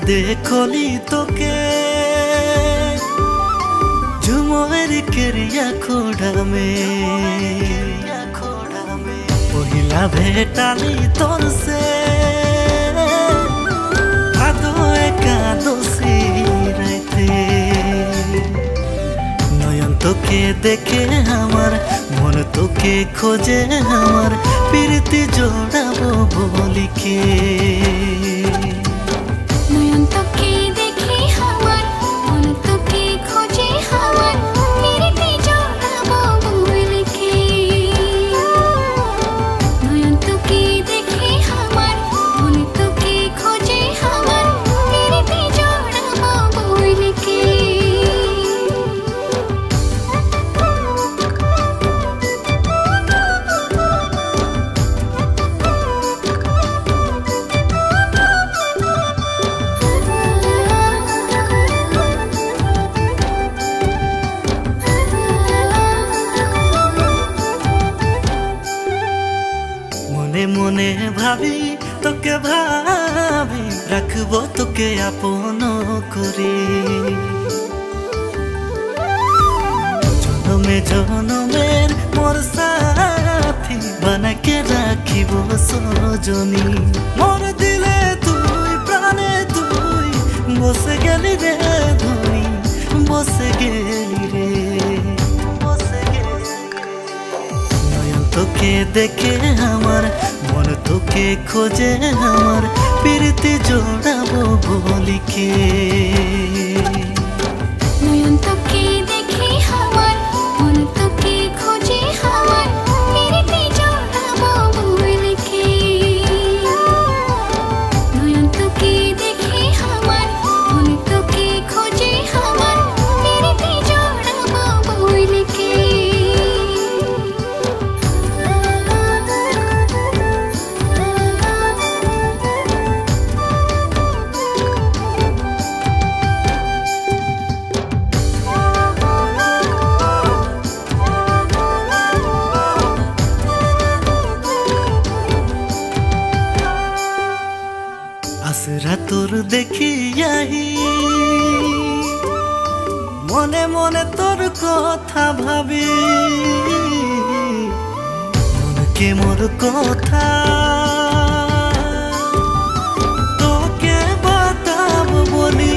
দেখলি তোকে ঝুমের কেরিয়া খোড়ামে পহিলা ভেটালি তোর সে আদো একাদশী রাইতে নয়ন তোকে দেখে আমার মন তোকে খোঁজে আমার প্রীতি জোড়াবো বলিকে নয়ন তোকে দেখে আমার মন তোকে খোঁজে আমার প্রীতি জোড়াবো বলিকে নয়ন তোকে দেখে আমার মন তোকে খোঁজে আমার প্রীতি জোড়াবো বলিকে মনে মনে ভাবি তোকে ভাবি রাখবো তোকে আপন করে জনমে জনমের মোর সাথী বানাকে রাখিব সজনী মোর দিলে তুই প্রাণে তুই বসে গেলি রে ধনী বসে গেলি রে নয়ন তোকে দেখে আমার মন তোকে খোঁজে আমার প্রীতি জোড়াবো বলিকে নয়ন তোকে দেখে আমার মন তোকে খোঁজে আমার প্রীতি জোড়াবো বলিকে নয়ন তোকে দেখে আমার মন তোকে খোঁজে আমার প্রীতি জোড়াবো বলিকে আসরা তোর দেখিয়াহি মনে মনে তোর কথা ভাবি মনকে মোর কথা তোকে বাতাবো বলি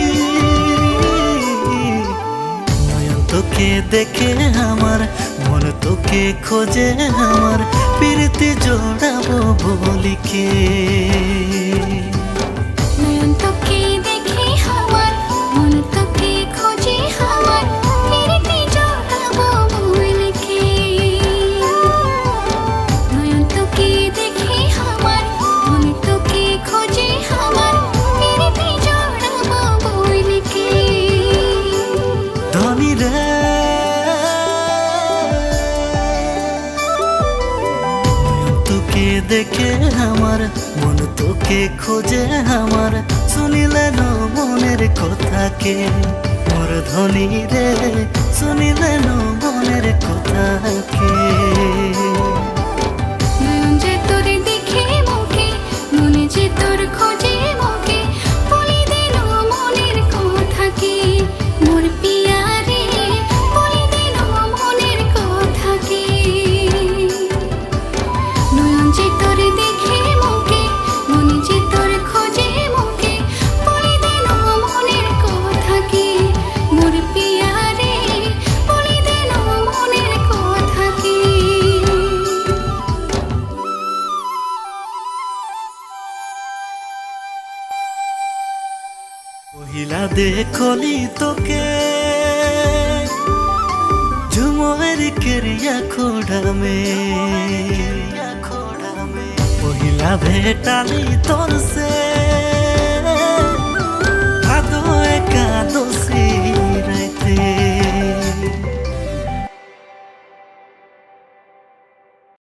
নয়ন তোকে দেখে আমার মন তোকে খোঁজে আমার প্রীতি জোড়াবো বলিকে নয়ন তোকে দেখে আমার মন তোকে খোঁজে আমার প্রীতি জোড়াবো বলিকে নয়ন তোকে দেখে আমার মন তোকে খোঁজে আমার প্রীতি জোড়াবো বলিকে ধনী রে নয়ন তোকে দেখে আমার মন তোকে খোঁজে আমার শুনিলে ন মনের কথাকে মোর ধনী রে শুনিলে ন মনের কথাকে নয়ন যে তোর দেখে মুখে মনে যে তোর খোঁজে মুখে বলি দিল মনের কথাকে মোর পিয়া রে বলি দিল মনের কথাকে নয়ন যে তোর দেখে মুখে মনে যে তোর খোঁজে মুখে বলি দিল মনের কথাকে মোর পিয়া রে বলি দিল মনের কথাকে পহিলা দেখলি তোকে ঝুমের কেরিয়া খোড়ামে পহিলা ভেটালি তোর সে আদো একাদশী